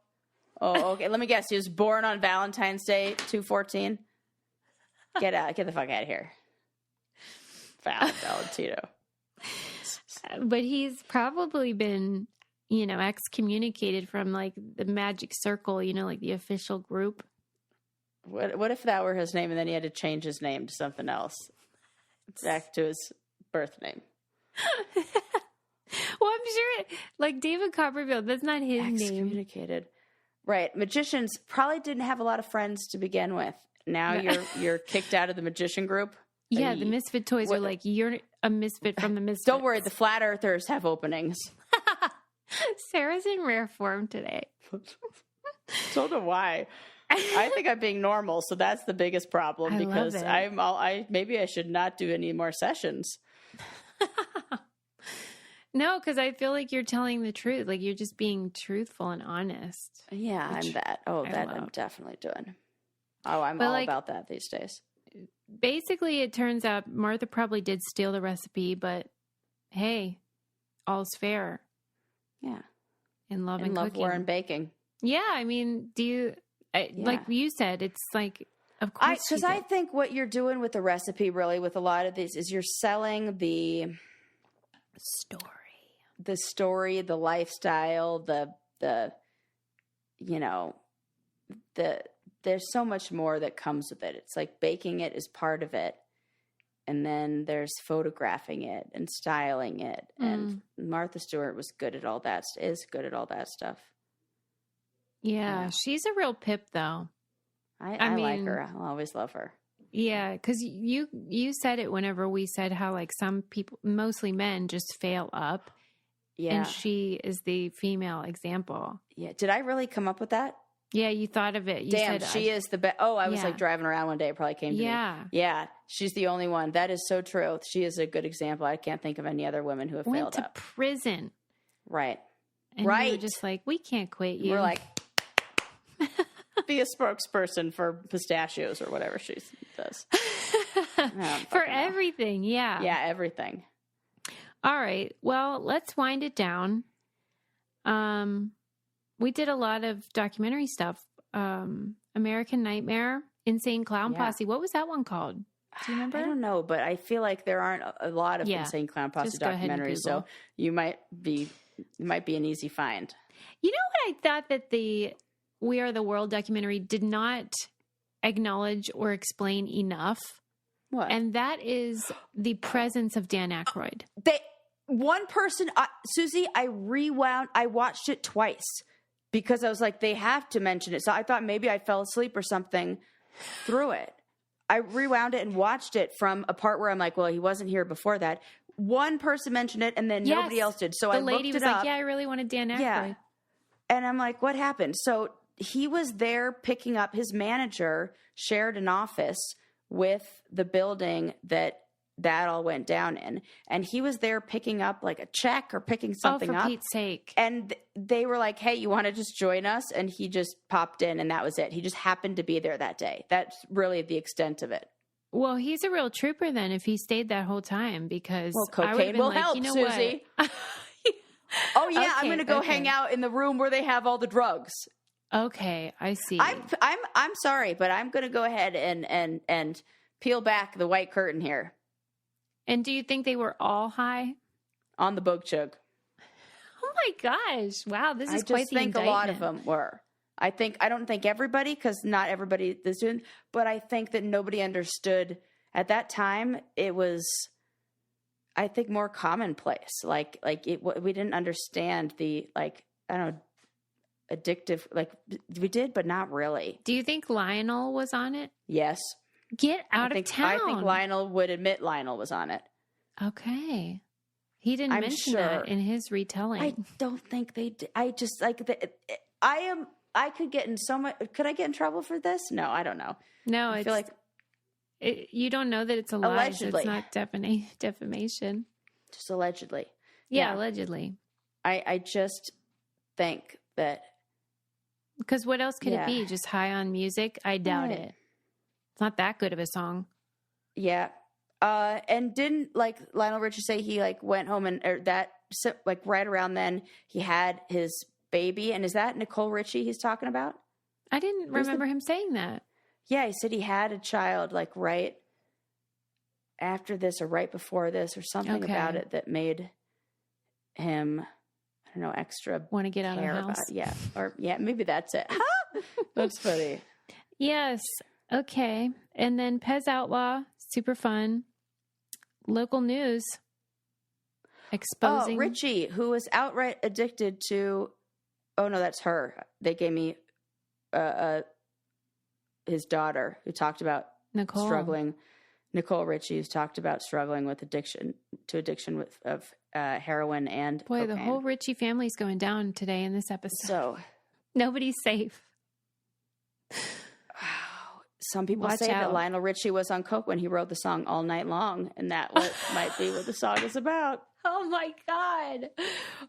Oh, okay. Let me guess. He was born on Valentine's Day, 2/14. Get the fuck out of here. Val Valentino. But he's probably been, excommunicated from like the magic circle, like the official group. What if that were his name and then he had to change his name to something else? Back to his birth name. Well, I'm sure like David Copperfield, that's not his name. Excommunicated. Right. Magicians probably didn't have a lot of friends to begin with. Now you're kicked out of the magician group. Yeah, the Misfit Toys are like, you're a misfit from the Misfits. Don't worry, the flat earthers have openings. Sarah's in rare form today. Don't know why. I think I'm being normal, so that's the biggest problem because maybe I should not do any more sessions. No, because I feel like you're telling the truth. Like you're just being truthful and honest. Yeah, I'm that. Oh, that I'm definitely doing. Oh, I'm all about that these days. Basically, it turns out Martha probably did steal the recipe, but hey, all's fair. Yeah. In love and cooking. War and baking. Yeah, I mean, like you said, it's like, of course. Because I think what you're doing with the recipe, really, with a lot of these, is you're selling the story, the lifestyle, there's so much more that comes with it. It's like baking it is part of it. And then there's photographing it and styling it. And Martha Stewart is good at all that stuff. Yeah, she's a real pip, though. I mean, like her. I'll always love her. Yeah, because you said it whenever we said how like some people, mostly men, just fail up. Yeah. And she is the female example. Yeah. Did I really come up with that? Yeah, you thought of it. You Damn, said, she is the best. Oh, I was like driving around one day. It probably came to me. Yeah. She's the only one. That is so true. She is a good example. I can't think of any other women who have failed up. Went to prison. Right. And we were just like, we can't quit you. We're like, be a spokesperson for pistachios or whatever she does. For everything. Yeah. Yeah, everything. All right. Well, let's wind it down. We did a lot of documentary stuff. American Nightmare, Insane Clown Posse. What was that one called? Do you remember? I don't know, but I feel like there aren't a lot of Insane Clown Posse documentaries, so you might be an easy find. You know what I thought that the We Are the World documentary did not acknowledge or explain enough? What? And that is the presence of Dan Aykroyd. One person, Susie, I watched it twice because I was like, they have to mention it. So I thought maybe I fell asleep or something through it. I rewound it and watched it from a part where I'm like, well, he wasn't here before that. One person mentioned it and then nobody else did. So I looked it up. The lady was like, yeah, I really wanted Dan Aykroyd. Yeah. And I'm like, what happened? So he was there picking up, his manager shared an office with the building that all went down in. And he was there picking up like a check or picking something up. For Pete's sake. And they were like, hey, you want to just join us? And he just popped in and that was it. He just happened to be there that day. That's really the extent of it. Well, he's a real trooper then if he stayed that whole time because cocaine will help, you know Susie. Oh yeah, okay, I'm going to go hang out in the room where they have all the drugs. Okay, I see. I'm sorry, but I'm going to go ahead and peel back the white curtain here. And do you think they were all high? On the book chug. Oh my gosh. Wow, this is quite the indictment. I think a lot of them were. I don't think everybody, because not everybody is doing, but I think that nobody understood at that time. It was, I think, more commonplace. We didn't understand the, like, I don't know, addictive, like we did, but not really. Do you think Lionel was on it? Yes. Get out of town. I think Lionel would admit Lionel was on it. Okay. He didn't mention that in his retelling. I don't think they did. I just like I could get in so much. Could I get in trouble for this? No, I don't know. No, I feel like you don't know that it's a lie. Allegedly. So it's not defamation. Just allegedly. Yeah, allegedly. I just think that. Because what else could it be? Just high on music? I doubt it. It's not that good of a song. Yeah. And didn't Lionel Richie say he went home right around then he had his baby? And is that Nicole Richie he's talking about? I didn't remember him saying that. Yeah, he said he had a child right after this or right before this or something about it that made him, I don't know, extra want to get out of the house. Yeah. Or maybe that's it. That's funny. Yes. Okay. And then Pez Outlaw, super fun. Local news exposing. Oh, Richie, who was outright addicted to. Oh no, that's her. They gave me his daughter who talked about struggling. Nicole Richie, who's talked about struggling with addiction of heroin and cocaine. The whole Richie family's going down today in this episode. So nobody's safe. Some people say that Lionel Richie was on coke when he wrote the song All Night Long, and that might be what the song is about. Oh my God.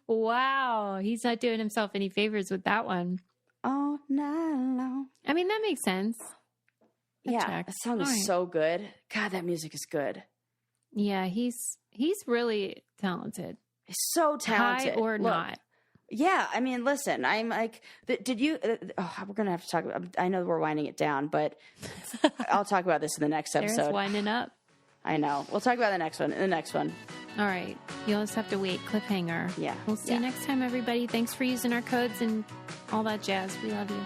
Wow. He's not doing himself any favors with that one. All night long. I mean, that makes sense. That song is so good. God, that music is good. Yeah, he's really talented. He's so talented. High or not. Yeah, I mean, listen, I'm like, did you, we're going to have to talk about, I know we're winding it down, but I'll talk about this in the next episode. Sarah's winding up. I know. We'll talk about the next one. All right. You'll just have to wait. Cliffhanger. Yeah. We'll see you next time, everybody. Thanks for using our codes and all that jazz. We love you.